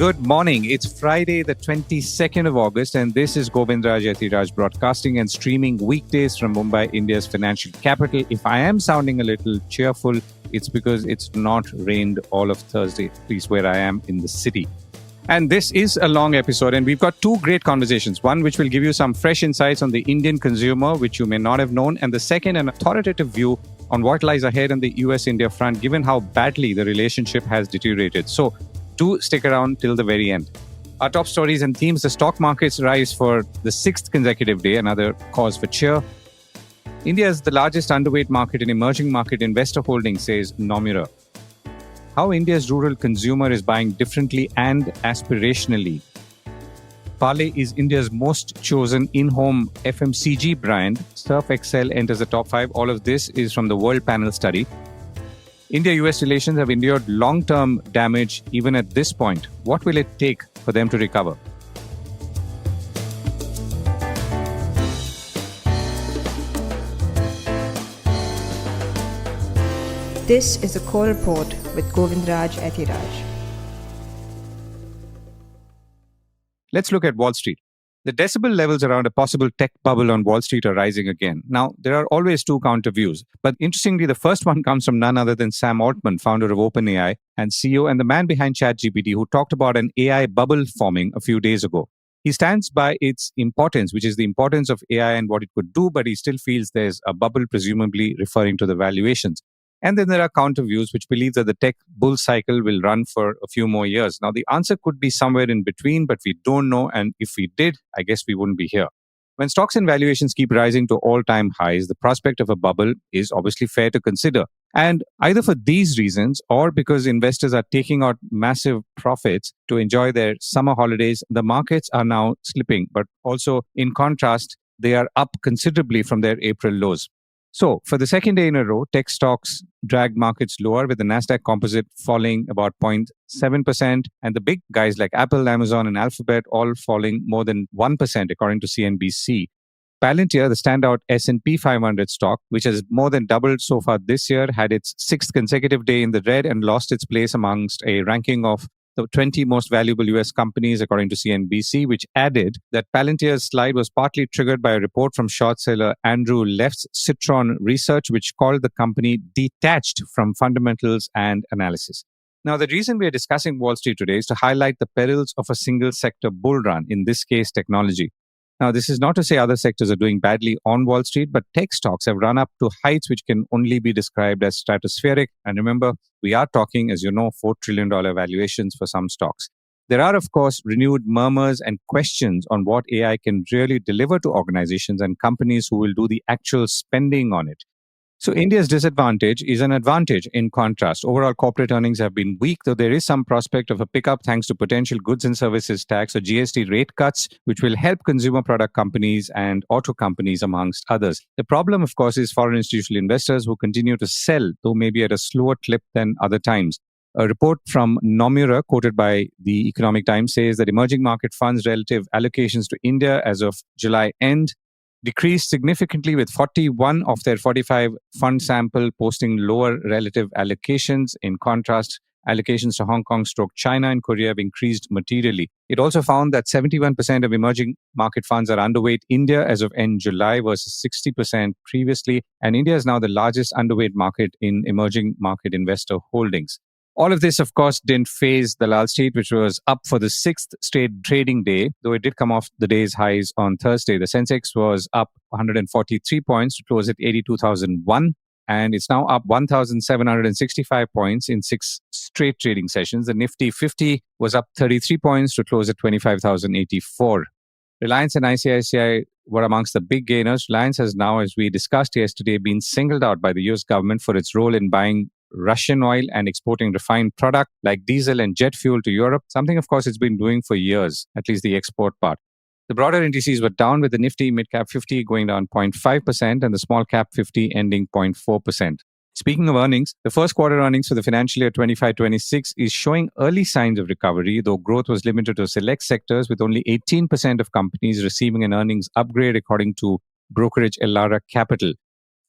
Good morning. It's Friday, the 22nd of August, and this is Govindraj Ethiraj broadcasting and streaming weekdays from Mumbai, India's financial capital. If I am sounding a little cheerful, it's because it's not rained all of Thursday, at least where I am in the city. And this is a long episode, and we've got two great conversations. One, which will give you some fresh insights on the Indian consumer, which you may not have known, and the second, an authoritative view on what lies ahead on the US-India front, given how badly the relationship has deteriorated. So, do stick around till the very end. Our top stories and themes: the stock markets rise for the sixth consecutive day, another cause for cheer. India is the largest underweight market in emerging market investor holdings, says Nomura. How India's rural consumer is buying differently and aspirationally. Parle is India's most chosen in-home FMCG brand. Surf Excel enters the top 5. All of this is from the Worldpanel study. India-US relations have endured long-term damage even at this point. What will it take for them to recover? This is a core report with Govindraj Ethiraj. Let's look at Wall Street. The decibel levels around a possible tech bubble on Wall Street are rising again. Now, there are always two counter views. But interestingly, the first one comes from none other than Sam Altman, founder of OpenAI and CEO, and the man behind ChatGPT, who talked about an AI bubble forming a few days ago. He stands by its importance, which is the importance of AI and what it could do, but he still feels there's a bubble, presumably referring to the valuations. And then there are counter views which believe that the tech bull cycle will run for a few more years. Now, the answer could be somewhere in between, but we don't know. And if we did, I guess we wouldn't be here. When stocks and valuations keep rising to all-time highs, the prospect of a bubble is obviously fair to consider. And either for these reasons or because investors are taking out massive profits to enjoy their summer holidays, the markets are now slipping. But also, in contrast, they are up considerably from their April lows. So, for the second day in a row, tech stocks dragged markets lower, with the Nasdaq Composite falling about 0.7%, and the big guys like Apple, Amazon, and Alphabet all falling more than 1%, according to CNBC. Palantir, the standout S&P 500 stock, which has more than doubled so far this year, had its sixth consecutive day in the red and lost its place amongst a ranking of the 20 most valuable US companies, according to CNBC, which added that Palantir's slide was partly triggered by a report from short seller Andrew Left's Citron Research, which called the company detached from fundamentals and analysis. Now, the reason we are discussing Wall Street today is to highlight the perils of a single sector bull run, in this case, technology. Now, this is not to say other sectors are doing badly on Wall Street, but tech stocks have run up to heights which can only be described as stratospheric. And remember, we are talking, as you know, $4 trillion valuations for some stocks. There are, of course, renewed murmurs and questions on what AI can really deliver to organizations and companies who will do the actual spending on it. So India's disadvantage is an advantage in contrast. Overall corporate earnings have been weak, though there is some prospect of a pickup thanks to potential goods and services tax or GST rate cuts, which will help consumer product companies and auto companies, amongst others. The problem, of course, is foreign institutional investors who continue to sell, though maybe at a slower clip than other times. A report from Nomura, quoted by the Economic Times, says that emerging market funds' relative allocations to India as of July end decreased significantly, with 41 of their 45 fund sample posting lower relative allocations. In contrast, allocations to Hong Kong, China, and Korea have increased materially. It also found that 71% of emerging market funds are underweight India as of end July versus 60% previously. And India is now the largest underweight market in emerging market investor holdings. All of this, of course, didn't faze the Wall Street, which was up for the sixth straight trading day, though it did come off the day's highs on Thursday. The Sensex was up 143 points to close at 82,001, and it's now up 1,765 points in 6 straight trading sessions. The Nifty 50 was up 33 points to close at 25,084. Reliance and ICICI were amongst the big gainers. Reliance has now, as we discussed yesterday, been singled out by the US government for its role in buying Russian oil and exporting refined product like diesel and jet fuel to Europe, something, of course, it's been doing for years, at least the export part. The broader indices were down, with the Nifty Mid-Cap 50 going down 0.5% and the Small Cap 50 ending 0.4%. Speaking of earnings, the first quarter earnings for the financial year 25-26 is showing early signs of recovery, though growth was limited to select sectors, with only 18% of companies receiving an earnings upgrade, according to brokerage Elara Capital.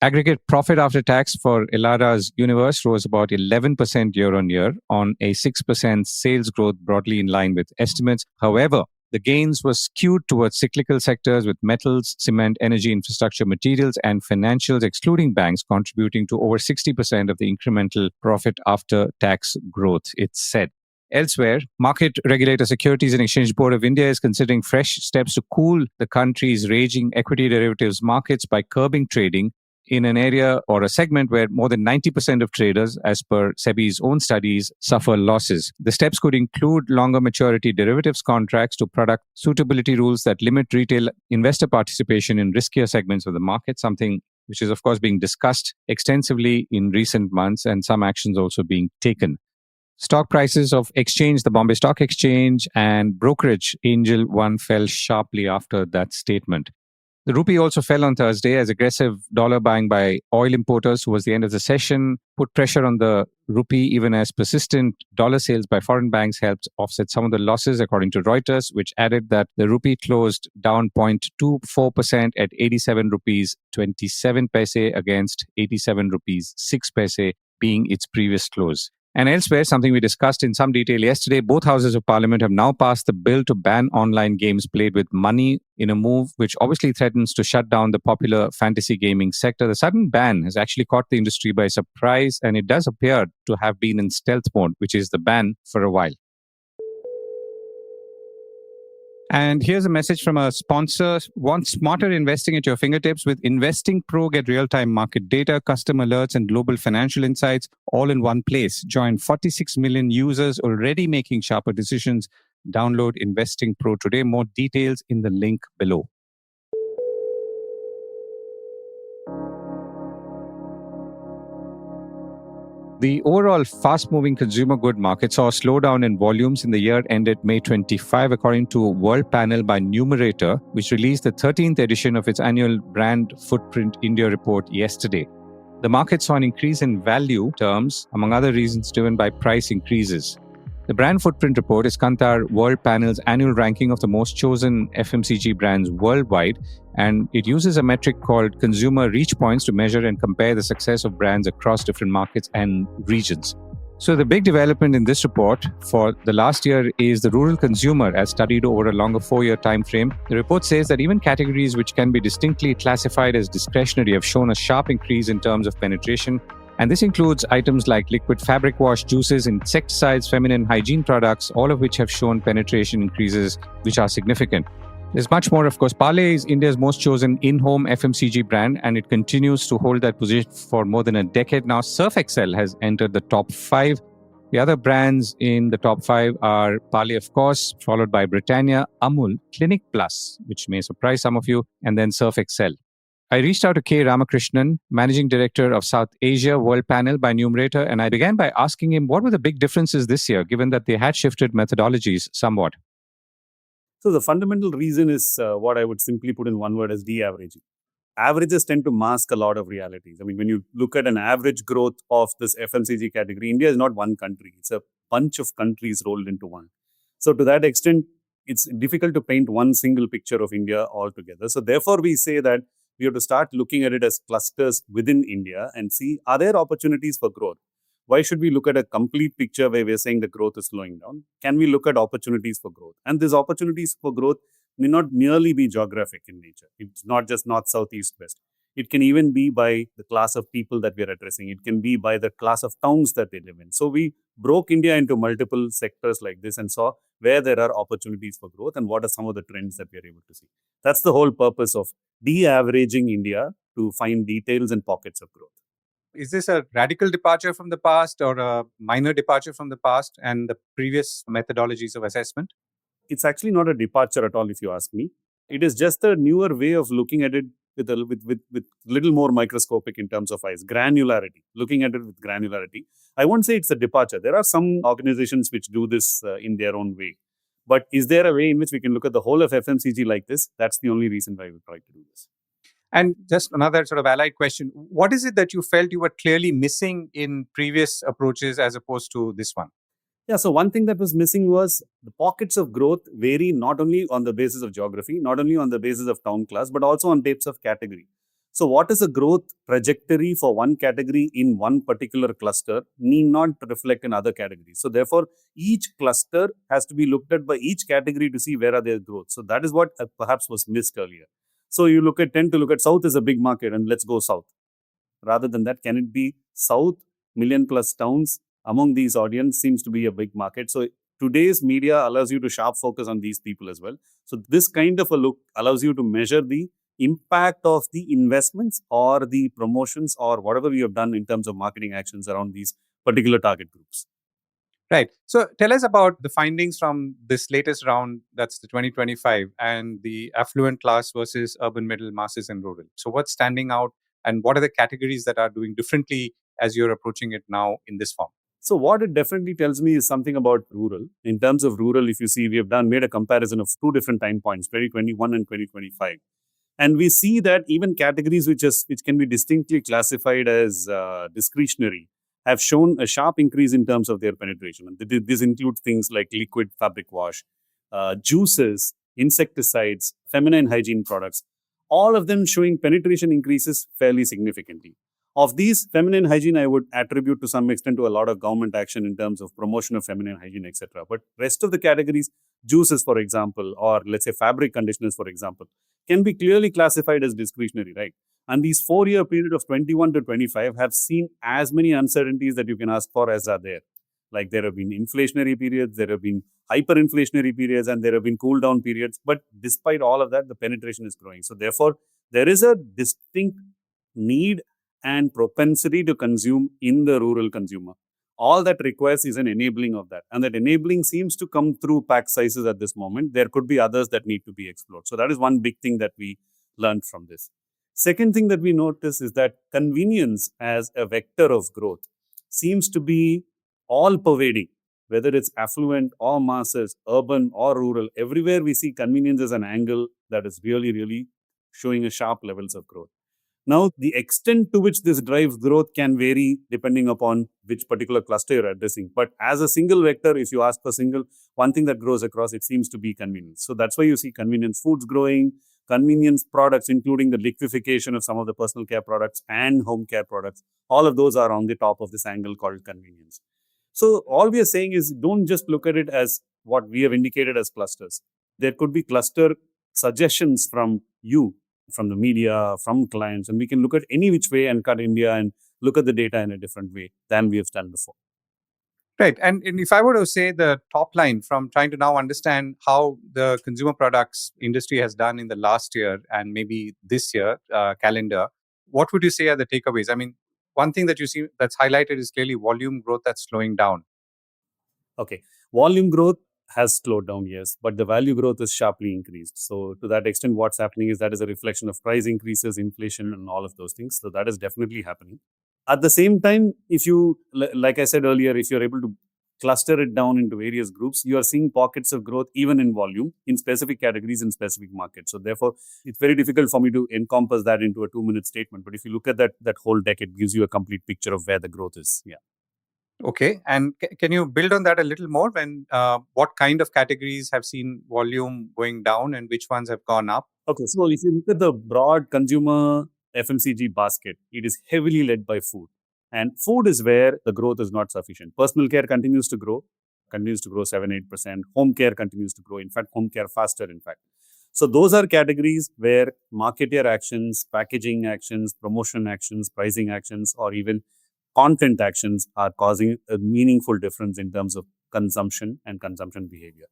Aggregate profit after tax for Elara's universe rose about 11% year on year on a 6% sales growth, broadly in line with estimates. However, the gains were skewed towards cyclical sectors with metals, cement, energy, infrastructure, materials, and financials, excluding banks, contributing to over 60% of the incremental profit after tax growth, it said. Elsewhere, market regulator Securities and Exchange Board of India is considering fresh steps to cool the country's raging equity derivatives markets by curbing trading in an area or a segment where more than 90% of traders, as per SEBI's own studies, suffer losses. The steps could include longer maturity derivatives contracts to product suitability rules that limit retail investor participation in riskier segments of the market, something which is, of course, being discussed extensively in recent months and some actions also being taken. Stock prices of exchange, the Bombay Stock Exchange and brokerage Angel One fell sharply after that statement. The rupee also fell on Thursday as aggressive dollar buying by oil importers towards the end of the session put pressure on the rupee, even as persistent dollar sales by foreign banks helped offset some of the losses, according to Reuters, which added that the rupee closed down 0.24% at 87 rupees 27 paise against 87 rupees 6 paise being its previous close. And elsewhere, something we discussed in some detail yesterday, both houses of parliament have now passed the bill to ban online games played with money in a move which obviously threatens to shut down the popular fantasy gaming sector. The sudden ban has actually caught the industry by surprise, and it does appear to have been in stealth mode, which is the ban for a while. And here's a message from a sponsor. Want smarter investing at your fingertips? With InvestingPro, get real-time market data, custom alerts, and global financial insights all in one place. Join 46 million users already making sharper decisions. Download InvestingPro today. More details in the link below. The overall fast-moving consumer good market saw a slowdown in volumes in the year ended May 25, according to Worldpanel by Numerator, which released the 13th edition of its annual Brand Footprint India report yesterday. The market saw an increase in value terms, among other reasons driven by price increases. The Brand Footprint report is Kantar Worldpanel's annual ranking of the most chosen FMCG brands worldwide, and it uses a metric called consumer reach points to measure and compare the success of brands across different markets and regions. So the big development in this report for the last year is the rural consumer as studied over a longer 4-year time frame. The report says that even categories which can be distinctly classified as discretionary have shown a sharp increase in terms of penetration. And this includes items like liquid fabric wash, juices, insecticides, feminine hygiene products, all of which have shown penetration increases which are significant. There's much more, of course. Parle is India's most chosen in-home FMCG brand, and it continues to hold that position for more than a decade now. Surf Excel has entered the top 5. The other brands in the top 5 are Parle, of course, followed by Britannia, Amul, Clinic Plus, which may surprise some of you, and then Surf Excel. I reached out to K Ramakrishnan, Managing Director of South Asia Worldpanel by Numerator, and I began by asking him what were the big differences this year, given that they had shifted methodologies somewhat. So the fundamental reason is what I would simply put in one word as de-averaging. Averages tend to mask a lot of realities. I mean, when you look at an average growth of this FMCG category, India is not one country. It's a bunch of countries rolled into one. So to that extent, it's difficult to paint one single picture of India altogether. So therefore, we say that we have to start looking at it as clusters within India and see, are there opportunities for growth? Why should we look at a complete picture where we're saying the growth is slowing down? Can we look at opportunities for growth? And these opportunities for growth may not merely be geographic in nature. It's not just north, south, east, west. It can even be by the class of people that we're addressing. It can be by the class of towns that they live in. So we broke India into multiple sectors like this and saw where there are opportunities for growth and what are some of the trends that we're able to see. That's the whole purpose of de-averaging India to find details and pockets of growth. Is this a radical departure from the past or a minor departure from the past and the previous methodologies of assessment? It's actually not a departure at all, if you ask me. It is just a newer way of looking at it with little more microscopic in terms of eyes, granularity, looking at it with granularity. I won't say it's a departure. There are some organizations which do this in their own way. But is there a way in which we can look at the whole of FMCG like this? That's the only reason why we try to do this. And just another sort of allied question. What is it that you felt you were clearly missing in previous approaches as opposed to this one? Yeah, so one thing that was missing was the pockets of growth vary not only on the basis of geography, not only on the basis of town class, but also on types of category. So what is a growth trajectory for one category in one particular cluster need not reflect in other categories. So therefore, each cluster has to be looked at by each category to see where are their growth. So that is what perhaps was missed earlier. So you tend to look at South as a big market and let's go South. Rather than that, can it be South, million plus towns among these audience seems to be a big market. So today's media allows you to sharp focus on these people as well. So this kind of a look allows you to measure the impact of the investments or the promotions or whatever you have done in terms of marketing actions around these particular target groups. Right. So tell us about the findings from this latest round, that's the 2025, and the affluent class versus urban middle, masses, and rural. So what's standing out, and what are the categories that are doing differently as you're approaching it now in this form? So what it definitely tells me is something about rural. In terms of rural, if you see, we have made a comparison of two different time points, 2021 and 2025. And we see that even categories which can be distinctly classified as discretionary have shown a sharp increase in terms of their penetration. And this includes things like liquid fabric wash, juices, insecticides, feminine hygiene products, all of them showing penetration increases fairly significantly. Of these, feminine hygiene I would attribute to some extent to a lot of government action in terms of promotion of feminine hygiene, etc. But rest of the categories, juices, for example, or let's say fabric conditioners, for example, can be clearly classified as discretionary, right? And these 4-year period of 21 to 25 have seen as many uncertainties that you can ask for as are there. Like there have been inflationary periods, there have been hyperinflationary periods, and there have been cool down periods. But despite all of that, the penetration is growing. So therefore, there is a distinct need and propensity to consume in the rural consumer. All that requires is an enabling of that. And that enabling seems to come through pack sizes at this moment. There could be others that need to be explored. So that is one big thing that we learned from this. Second thing that we notice is that convenience as a vector of growth seems to be all pervading, whether it's affluent or masses, urban or rural. Everywhere we see convenience as an angle that is really, really showing a sharp levels of growth. Now, the extent to which this drives growth can vary depending upon which particular cluster you're addressing. But as a single vector, if you ask for one thing that grows across, it seems to be convenience. So that's why you see convenience foods growing, convenience products, including the liquefaction of some of the personal care products and home care products. All of those are on the top of this angle called convenience. So all we are saying is don't just look at it as what we have indicated as clusters. There could be cluster suggestions from you, from the media, from clients, and we can look at any which way and cut India and look at the data in a different way than we have done before. Right. And if I were to say the top line from trying to now understand how the consumer products industry has done in the last year and maybe this year, calendar, what would you say are the takeaways? I mean, one thing that you see that's highlighted is clearly volume growth that's slowing down. Okay. Volume growth has slowed down, yes, but the value growth is sharply increased. So to that extent, what's happening is that is a reflection of price increases, inflation, and all of those things. So that is definitely happening. At the same time, if you, like I said earlier, if you're able to cluster it down into various groups, you are seeing pockets of growth even in volume in specific categories in specific markets. So therefore, it's very difficult for me to encompass that into a 2-minute statement. But if you look at that whole deck, it gives you a complete picture of where the growth is. Yeah. Okay. And can you build on that a little more? When what kind of categories have seen volume going down and which ones have gone up? Okay. So if you look at the broad consumer FMCG basket, it is heavily led by food. And food is where the growth is not sufficient. Personal care continues to grow 7-8%. Home care continues to grow. In fact, home care faster, in fact. So those are categories where marketeer actions, packaging actions, promotion actions, pricing actions, or even content actions are causing a meaningful difference in terms of consumption and consumption behavior.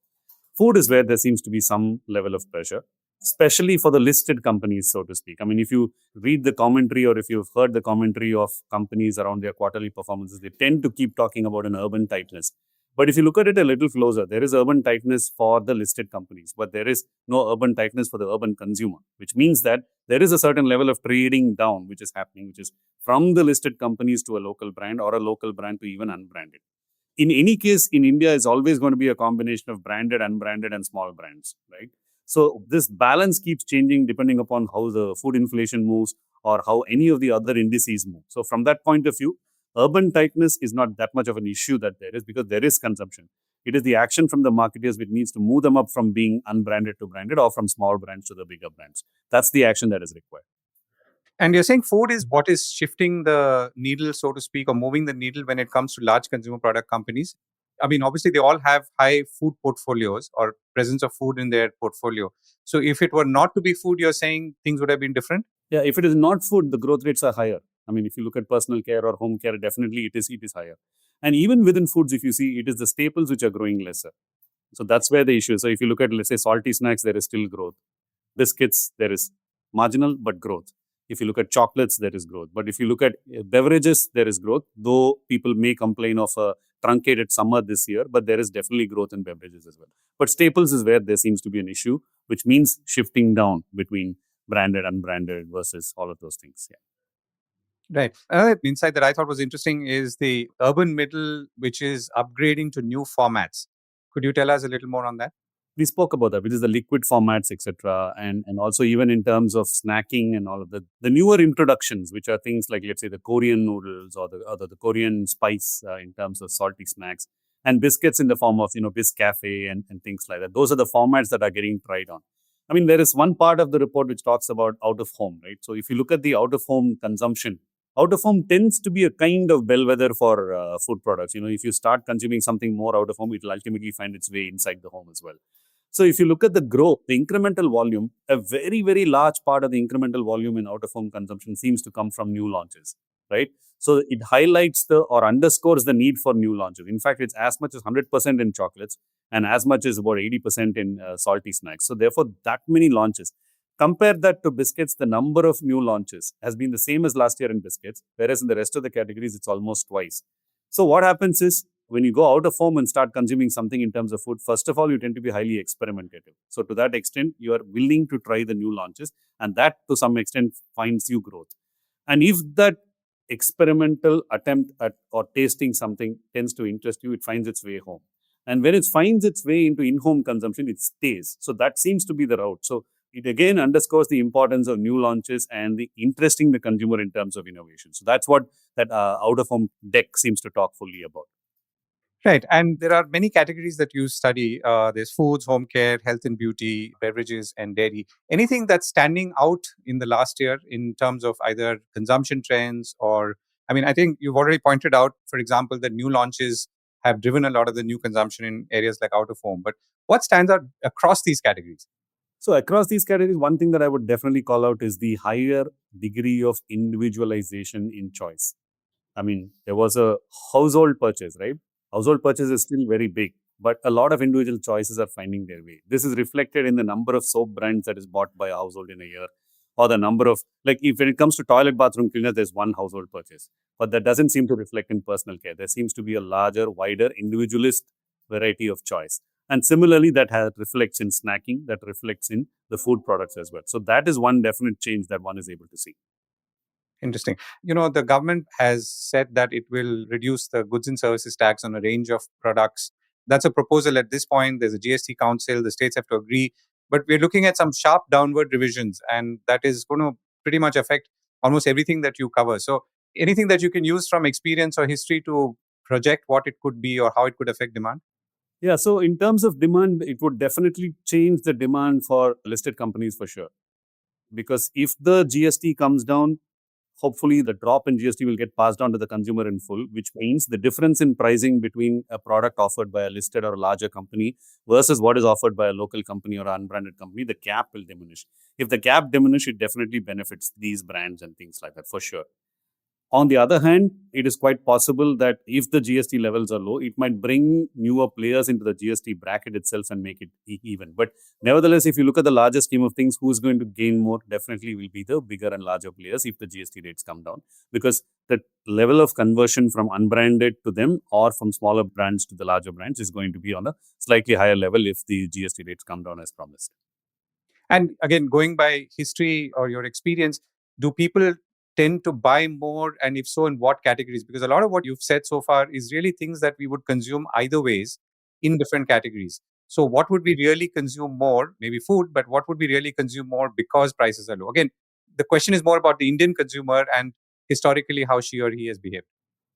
Food is where there seems to be some level of pressure, especially for the listed companies, so to speak. I mean, if you read the commentary or if you've heard the commentary of companies around their quarterly performances, they tend to keep talking about an urban tightness. But if you look at it a little closer, there is urban tightness for the listed companies, but there is no urban tightness for the urban consumer, which means that there is a certain level of trading down which is happening, which is from the listed companies to a local brand or a local brand to even unbranded. In any case, in India, it's always going to be a combination of branded, unbranded, and small brands, right? So this balance keeps changing depending upon how the food inflation moves or how any of the other indices move. So from that point of view, urban tightness is not that much of an issue that there is because there is consumption. It is the action from the marketers which needs to move them up from being unbranded to branded or from small brands to the bigger brands. That's the action that is required. And you're saying food is what is shifting the needle, so to speak, or moving the needle when it comes to large consumer product companies? I mean, obviously, they all have high food portfolios or presence of food in their portfolio. So if it were not to be food, you're saying things would have been different? Yeah, if it is not food, the growth rates are higher. I mean, if you look at personal care or home care, definitely it is higher. And even within foods, if you see, it is the staples which are growing lesser. So that's where the issue is. So if you look at, let's say, salty snacks, there is still growth. Biscuits, there is marginal but growth. If you look at chocolates, there is growth. But if you look at beverages, there is growth, though people may complain of a truncated summer this year, but there is definitely growth in beverages as well. But staples is where there seems to be an issue, which means shifting down between branded, unbranded versus all of those things. Yeah. Right. Another insight that I thought was interesting is the urban middle, which is upgrading to new formats. Could you tell us a little more on that? We spoke about that, which is the liquid formats, etc., and also even in terms of snacking and all of the newer introductions, which are things like, let's say, the Korean noodles or the Korean spice in terms of salty snacks, and biscuits in the form of Biscafe and things like that. Those are the formats that are getting tried on. I mean, there is one part of the report which talks about out of home, right? So if you look at the out of home consumption, out of home tends to be a kind of bellwether for food products. If you start consuming something more out of home, it will ultimately find its way inside the home as well. So if you look at the growth, the incremental volume, a very, very large part of the incremental volume in out-of-home consumption seems to come from new launches, right? So it highlights or underscores the need for new launches. In fact, it's as much as 100% in chocolates and as much as about 80% in salty snacks. So therefore, that many launches. Compare that to biscuits, the number of new launches has been the same as last year in biscuits, whereas in the rest of the categories, it's almost twice. So what happens is, when you go out of home and start consuming something in terms of food, first of all, you tend to be highly experimentative. So to that extent, you are willing to try the new launches, and that to some extent finds you growth. And if that experimental attempt at or tasting something tends to interest you, it finds its way home. And when it finds its way into in-home consumption, it stays. So that seems to be the route. So it again underscores the importance of new launches and the interesting the consumer in terms of innovation. So that's what that out-of-home deck seems to talk fully about. Right. And there are many categories that you study. There's foods, home care, health and beauty, beverages, and dairy. Anything that's standing out in the last year in terms of either consumption trends or, I mean, I think you've already pointed out, for example, that new launches have driven a lot of the new consumption in areas like out of home. But what stands out across these categories? So across these categories, one thing that I would definitely call out is the higher degree of individualization in choice. I mean, there was a household purchase, right? Household purchase is still very big, but a lot of individual choices are finding their way. This is reflected in the number of soap brands that is bought by a household in a year, or the number of, like, if when it comes to toilet bathroom cleaner, there's one household purchase, but that doesn't seem to reflect in personal care. There seems to be a larger, wider, individualist variety of choice. And similarly, that reflects in snacking, that reflects in the food products as well. So that is one definite change that one is able to see. Interesting. The government has said that it will reduce the goods and services tax on a range of products. That's a proposal at this point. There's a GST council. The states have to agree. But we're looking at some sharp downward revisions, and that is going to pretty much affect almost everything that you cover. So anything that you can use from experience or history to project what it could be or how it could affect demand? Yeah, so in terms of demand, it would definitely change the demand for listed companies for sure. Because if the GST comes down, hopefully the drop in GST will get passed on to the consumer in full, which means the difference in pricing between a product offered by a listed or a larger company versus what is offered by a local company or an unbranded company, the gap will diminish. If the gap diminishes, it definitely benefits these brands and things like that for sure. On the other hand, it is quite possible that if the GST levels are low, it might bring newer players into the GST bracket itself and make it even. But nevertheless, if you look at the larger scheme of things, who's going to gain more definitely will be the bigger and larger players if the GST rates come down. Because the level of conversion from unbranded to them or from smaller brands to the larger brands is going to be on a slightly higher level if the GST rates come down as promised. And again, going by history or your experience, do people tend to buy more? And if so, in what categories? Because a lot of what you've said so far is really things that we would consume either ways in different categories. So what would we really consume more? Maybe food, but what would we really consume more because prices are low? Again, the question is more about the Indian consumer and historically how she or he has behaved.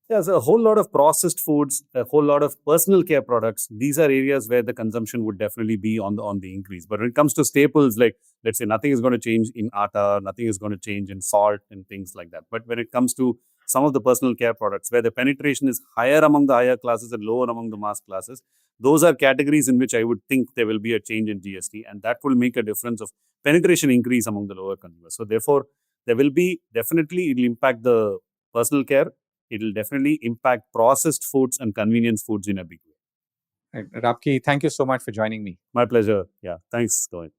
Yeah, so a whole lot of processed foods, a whole lot of personal care products. These are areas where the consumption would definitely be on the increase. But when it comes to staples, like let's say nothing is going to change in atta, nothing is going to change in salt and things like that. But when it comes to some of the personal care products, where the penetration is higher among the higher classes and lower among the mass classes, those are categories in which I would think there will be a change in GST, and that will make a difference of penetration increase among the lower consumers. So therefore, there will be definitely, it will impact the personal care. It will definitely impact processed foods and convenience foods in a big way. Rapki, thank you so much for joining me. My pleasure. Yeah, thanks, Govind.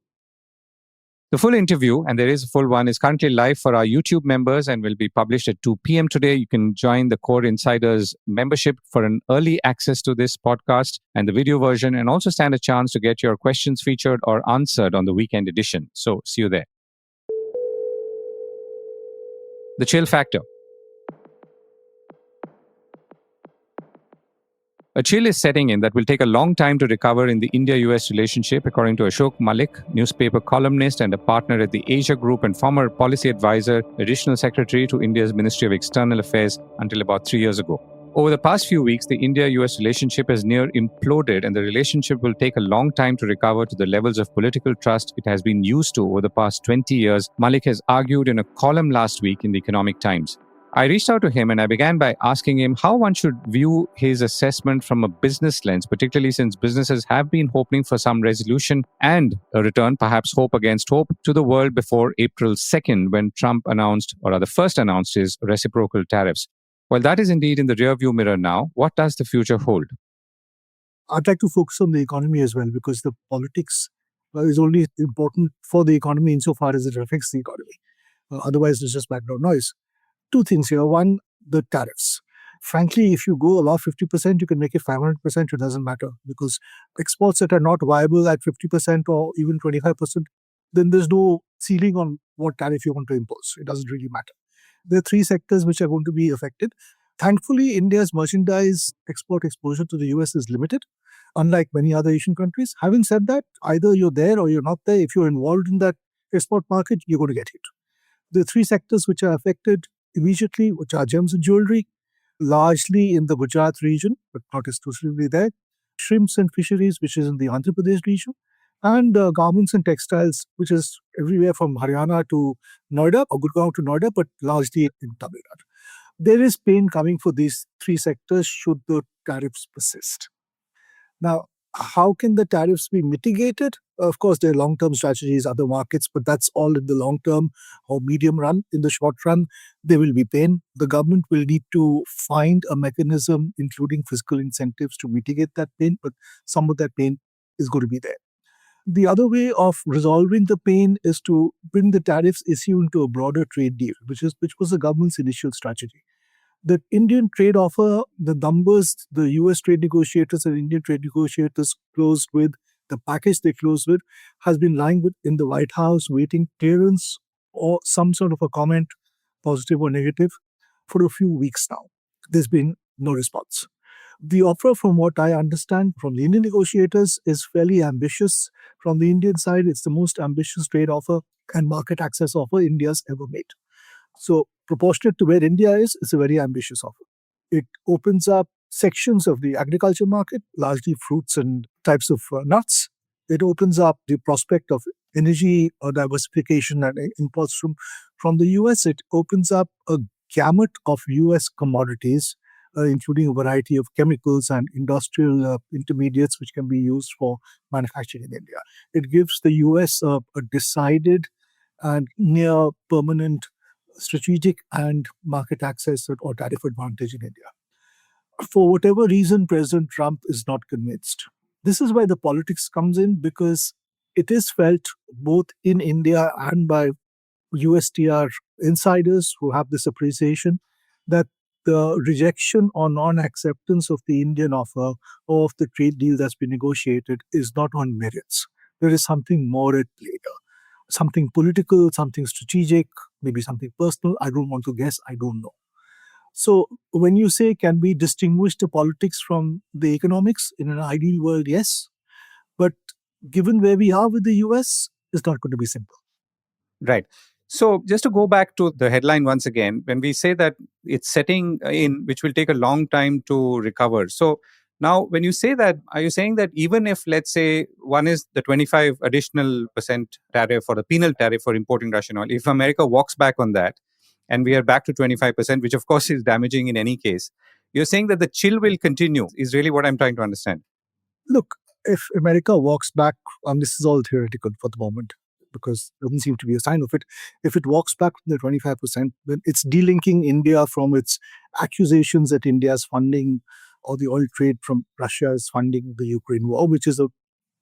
The full interview, and there is a full one, is currently live for our YouTube members and will be published at 2 p.m. today. You can join the Core Insiders membership for an early access to this podcast and the video version, and also stand a chance to get your questions featured or answered on the weekend edition. So see you there. The chill factor. A chill is setting in that will take a long time to recover in the India-US relationship, according to Ashok Malik, newspaper columnist and a partner at the Asia Group and former policy advisor, additional secretary to India's Ministry of External Affairs until about 3 years ago. Over the past few weeks, the India-US relationship has near imploded, and the relationship will take a long time to recover to the levels of political trust it has been used to over the past 20 years, Malik has argued in a column last week in the Economic Times. I reached out to him and I began by asking him how one should view his assessment from a business lens, particularly since businesses have been hoping for some resolution and a return, perhaps hope against hope, to the world before April 2nd, when Trump announced, or rather first announced, his reciprocal tariffs. While that is indeed in the rearview mirror now, what does the future hold? I'd like to focus on the economy as well, because the politics is only important for the economy insofar as it affects the economy. Otherwise, it's just background noise. Two things here. One, the tariffs. Frankly, if you go above 50%, you can make it 500%. It doesn't matter, because exports that are not viable at 50% or even 25%, then there's no ceiling on what tariff you want to impose. It doesn't really matter. There are three sectors which are going to be affected. Thankfully, India's merchandise export exposure to the US is limited, unlike many other Asian countries. Having said that, either you're there or you're not there. If you're involved in that export market, you're going to get hit. The three sectors which are affected immediately, which are gems and jewelry, largely in the Gujarat region, but not exclusively there, shrimps and fisheries, which is in the Andhra Pradesh region, and garments and textiles, which is everywhere from Haryana to Noida, or Gurgaon to Noida, but largely in Tamil Nadu. There is pain coming for these three sectors should the tariffs persist. Now, how can the tariffs be mitigated? Of course, there are long-term strategies, other markets, but that's all in the long term or medium run. In the short run, there will be pain. The government will need to find a mechanism, including fiscal incentives, to mitigate that pain, but some of that pain is going to be there. The other way of resolving the pain is to bring the tariffs issue into a broader trade deal, which was the government's initial strategy. The Indian trade offer, the numbers the US trade negotiators and Indian trade negotiators closed with, the package they closed with, has been lying in the White House, waiting clearance or some sort of a comment, positive or negative, for a few weeks now. There's been no response. The offer, from what I understand from the Indian negotiators, is fairly ambitious. From the Indian side, it's the most ambitious trade offer and market access offer India's ever made. So, proportionate to where India is, it's a very ambitious offer. It opens up sections of the agriculture market, largely fruits and types of nuts. It opens up the prospect of energy diversification and imports from the US. It opens up a gamut of US commodities, including a variety of chemicals and industrial intermediates which can be used for manufacturing in India. It gives the US a decided and near permanent strategic and market access or tariff advantage in India. For whatever reason, President Trump is not convinced. This is why the politics comes in, because it is felt both in India and by USTR insiders who have this appreciation that the rejection or non-acceptance of the Indian offer or of the trade deal that's been negotiated is not on merits. There is something more at play here. Something political, something strategic, maybe something personal. I don't want to guess. I don't know. So when you say, can we distinguish the politics from the economics? In an ideal world, yes. But given where we are with the US, it's not going to be simple. Right. So just to go back to the headline once again, when we say that it's setting in, which will take a long time to recover. So now when you say that, are you saying that even if, let's say, one is the 25 additional percent tariff or the penal tariff for importing Russian oil, if America walks back on that and we are back to 25%, which of course is damaging in any case, you're saying that the chill will continue is really what I'm trying to understand. Look, if America walks back, this is all theoretical for the moment because there doesn't seem to be a sign of it. If it walks back from the 25%, then it's delinking India from its accusations that India is funding or the oil trade from Russia is funding the Ukraine war, which is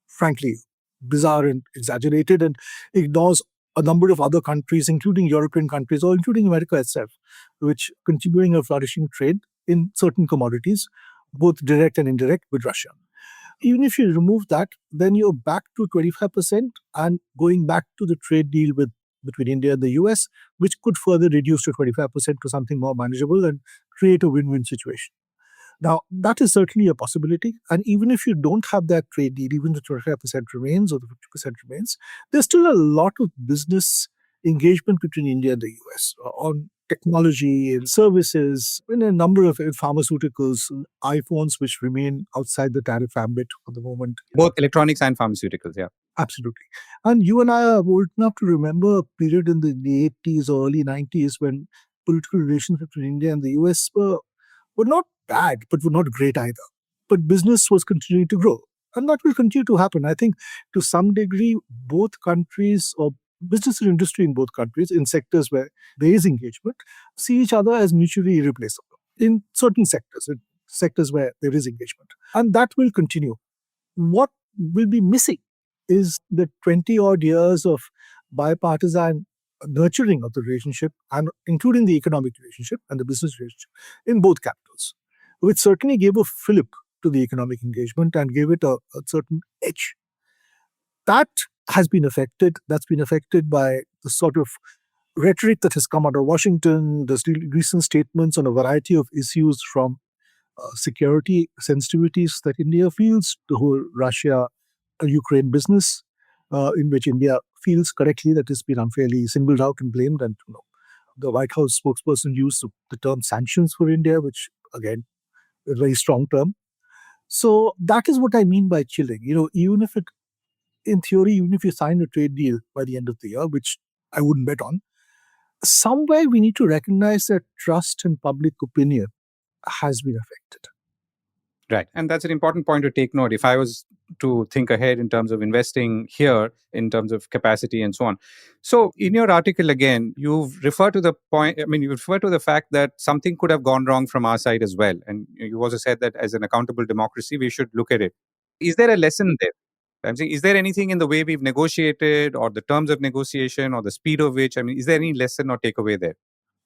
frankly bizarre and exaggerated and ignores a number of other countries, including European countries or including America itself, which continuing a flourishing trade in certain commodities, both direct and indirect, with Russia. Even if you remove that, then you're back to 25% and going back to the trade deal between India and the US, which could further reduce to 25% to something more manageable and create a win-win situation. Now, that is certainly a possibility. And even if you don't have that trade deal, even the 25% remains or the 50% remains, there's still a lot of business engagement between India and the US on technology and services, in a number of pharmaceuticals, iPhones, which remain outside the tariff ambit for the moment. Both electronics and pharmaceuticals, yeah. Absolutely. And you and I are old enough to remember a period in the 80s or early 90s when political relations between India and the US were not bad, but were not great either. But business was continuing to grow. And that will continue to happen. I think to some degree, both countries or business and industry in both countries, in sectors where there is engagement, see each other as mutually irreplaceable in certain sectors, in sectors where there is engagement. And that will continue. What will be missing is the 20 odd years of bipartisan nurturing of the relationship, and including the economic relationship and the business relationship in both capitals, which certainly gave a fillip to the economic engagement and gave it a certain edge. That has been affected. That's been affected by the sort of rhetoric that has come out of Washington, the recent statements on a variety of issues from security sensitivities that India feels, the whole Russia-Ukraine business, in which India feels correctly that it's been unfairly singled out and blamed. And the White House spokesperson used the term sanctions for India, which, again, is a very strong term. So that is what I mean by chilling. Even if in theory, even if you sign a trade deal by the end of the year, which I wouldn't bet on, somewhere we need to recognize that trust and public opinion has been affected. Right. And that's an important point to take note. If I was to think ahead in terms of investing here, in terms of capacity and so on. So in your article, again, you've referred to the point, you refer to the fact that something could have gone wrong from our side as well. And you also said that as an accountable democracy, we should look at it. Is there a lesson there? I'm saying, is there anything in the way we've negotiated or the terms of negotiation or the speed of which, is there any lesson or takeaway there?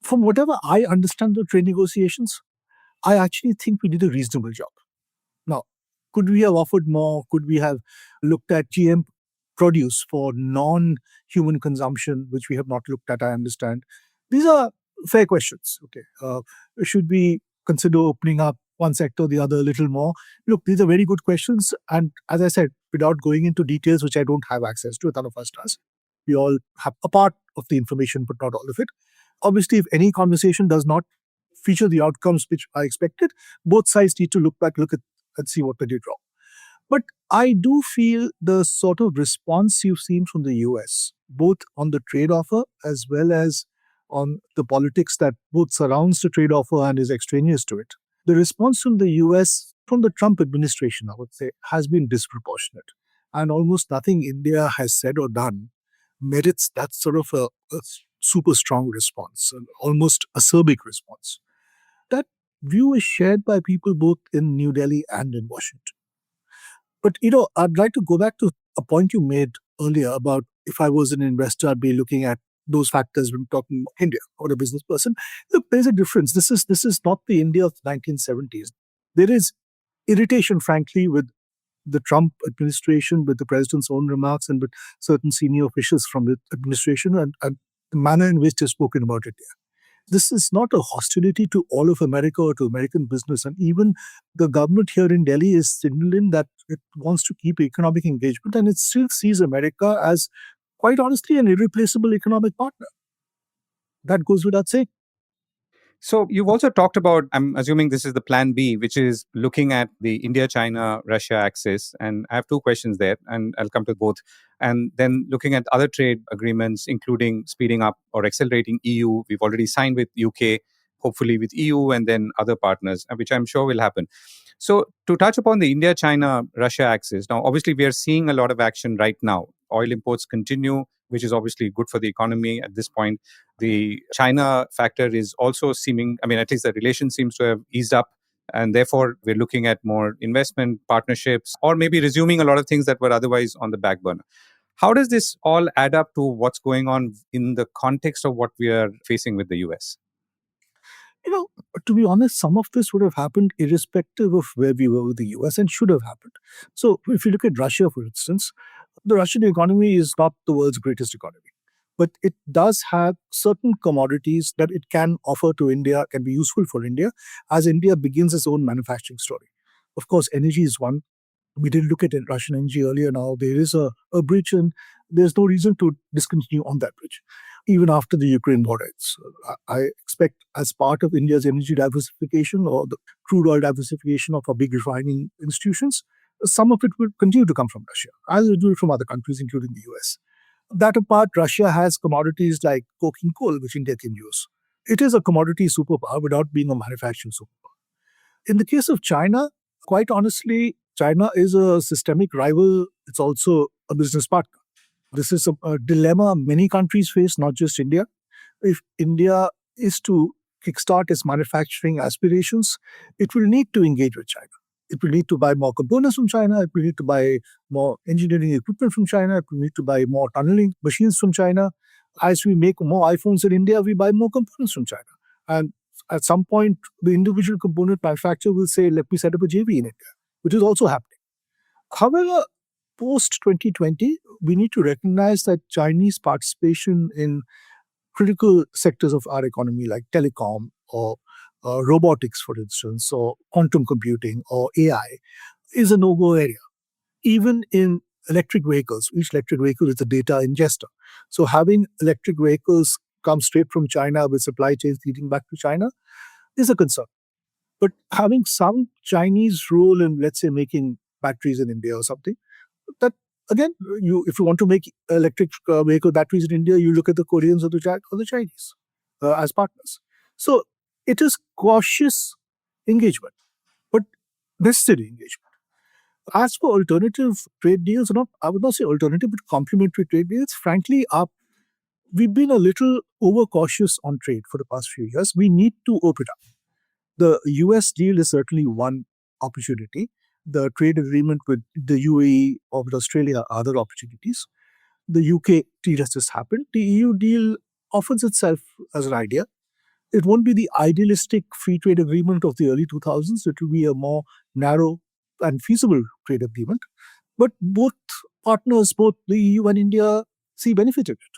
From whatever I understand the trade negotiations, I actually think we did a reasonable job. Now, could we have offered more? Could we have looked at GM produce for non-human consumption, which we have not looked at, I understand? These are fair questions. Okay, should we consider opening up one sector or the other a little more? Look, these are very good questions. And as I said, without going into details, which I don't have access to, none of us does, we all have a part of the information, but not all of it. Obviously, if any conversation does not feature the outcomes which I expected, both sides need to look at and see what they did wrong. But I do feel the sort of response you've seen from the US, both on the trade offer as well as on the politics that both surrounds the trade offer and is extraneous to it. The response from the US, from the Trump administration, I would say, has been disproportionate. And almost nothing India has said or done merits that sort of a super strong response, an almost acerbic response. That view is shared by people both in New Delhi and in Washington. But, I'd like to go back to a point you made earlier about if I was an investor, I'd be looking at those factors when talking India or a business person. Look, there's a difference. This is not the India of the 1970s. There is irritation, frankly, with the Trump administration, with the president's own remarks, and with certain senior officials from the administration and the manner in which they've spoken about India. This is not a hostility to all of America or to American business. And even the government here in Delhi is signaling that it wants to keep economic engagement, and it still sees America as, quite honestly, an irreplaceable economic partner. That goes without saying. So you've also talked about, I'm assuming this is the plan B, which is looking at the India-China-Russia axis. And I have two questions there, and I'll come to both. And then looking at other trade agreements, including speeding up or accelerating EU. We've already signed with UK, hopefully with EU, and then other partners, which I'm sure will happen. So to touch upon the India-China-Russia axis, now obviously we are seeing a lot of action right now. Oil imports continue, which is obviously good for the economy at this point. The China factor is also seeming, I mean, at least the relation seems to have eased up. And therefore, we're looking at more investment partnerships or maybe resuming a lot of things that were otherwise on the back burner. How does this all add up to what's going on in the context of what we are facing with the US? To be honest, some of this would have happened irrespective of where we were with the US and should have happened. So if you look at Russia, for instance, the Russian economy is not the world's greatest economy. But it does have certain commodities that it can offer to India, can be useful for India, as India begins its own manufacturing story. Of course, energy is one. We didn't look at Russian energy earlier. Now there is a bridge, and there's no reason to discontinue on that bridge, even after the Ukraine war ends. I expect, as part of India's energy diversification or the crude oil diversification of our big refining institutions, some of it will continue to come from Russia, as it will from other countries, including the US. That apart, Russia has commodities like coking coal, which India can use. It is a commodity superpower without being a manufacturing superpower. In the case of China, quite honestly, China is a systemic rival. It's also a business partner. This is a dilemma many countries face, not just India. If India is to kickstart its manufacturing aspirations, it will need to engage with China. It will need to buy more components from China. It will need to buy more engineering equipment from China. It will need to buy more tunneling machines from China. As we make more iPhones in India, we buy more components from China. And at some point, the individual component manufacturer will say, let me set up a JV in India, which is also happening. However, post-2020, we need to recognize that Chinese participation in critical sectors of our economy, like telecom or robotics, for instance, or quantum computing or AI, is a no-go area. Even in electric vehicles, each electric vehicle is a data ingester. So having electric vehicles come straight from China with supply chains leading back to China is a concern. But having some Chinese role in, let's say, making batteries in India or something, that, again, if you want to make electric vehicle batteries in India, you look at the Koreans or the Chinese as partners. So it is cautious engagement, but necessary engagement. As for alternative trade deals, I would not say alternative, but complementary trade deals, frankly, we've been a little overcautious on trade for the past few years. We need to open up. The US deal is certainly one opportunity. The trade agreement with the UAE or with Australia are other opportunities. The UK deal has just happened. The EU deal offers itself as an idea. It won't be the idealistic free trade agreement of the early 2000s. It will be a more narrow and feasible trade agreement. But both partners, both the EU and India, see benefit in it.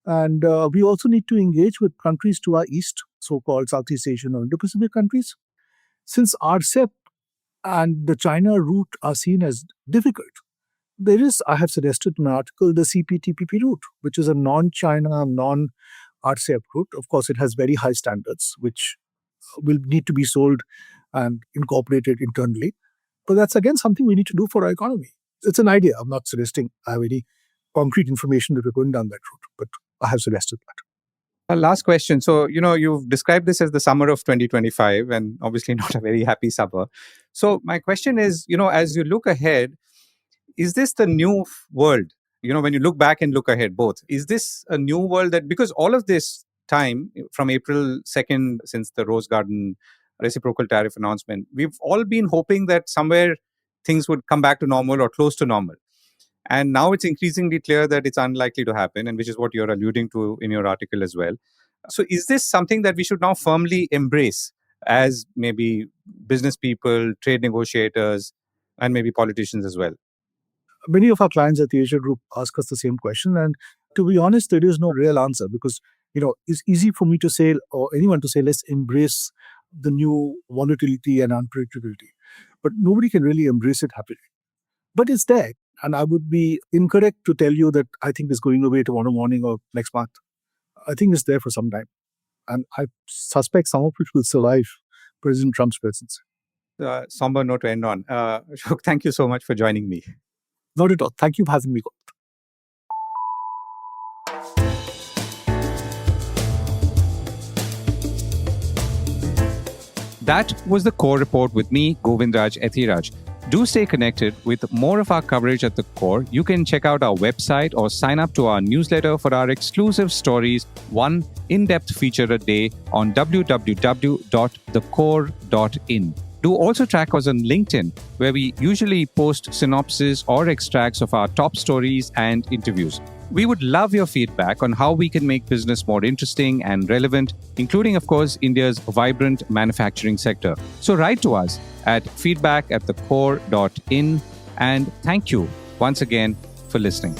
And we also need to engage with countries to our east, so-called Southeast Asian or Indo-Pacific countries. Since RCEP and the China route are seen as difficult, there is, I have suggested in an article, the CPTPP route, which is a non-China, non-RCEP route. Of course, it has very high standards, which will need to be sold and incorporated internally. But that's, again, something we need to do for our economy. It's an idea. I'm not suggesting I have any concrete information that we're going down that route, but I have suggested that. Last question. So, you've described this as the summer of 2025 and obviously not a very happy summer. So my question is, as you look ahead, is this the new world? When you look back and look ahead, both, is this a new world that, because all of this time from April 2nd, since the Rose Garden reciprocal tariff announcement, we've all been hoping that somewhere things would come back to normal or close to normal. And now it's increasingly clear that it's unlikely to happen, and which is what you're alluding to in your article as well. So is this something that we should now firmly embrace as maybe business people, trade negotiators, and maybe politicians as well? Many of our clients at the Asia Group ask us the same question. And to be honest, there is no real answer because, it's easy for me to say, or anyone to say, let's embrace the new volatility and unpredictability. But nobody can really embrace it happily. But it's there. And I would be incorrect to tell you that I think it's going away tomorrow morning or next month. I think it's there for some time. And I suspect some of it will survive President Trump's presidency. Somber note to end on. Ashok, thank you so much for joining me. Not at all. Thank you for having me. That was the Core Report with me, Govindraj Ethiraj. Do stay connected with more of our coverage at the Core. You can check out our website or sign up to our newsletter for our exclusive stories, one in-depth feature a day on www.thecore.in. Do also track us on LinkedIn, where we usually post synopses or extracts of our top stories and interviews. We would love your feedback on how we can make business more interesting and relevant, including, of course, India's vibrant manufacturing sector. So write to us at feedback@thecore.in. And thank you once again for listening.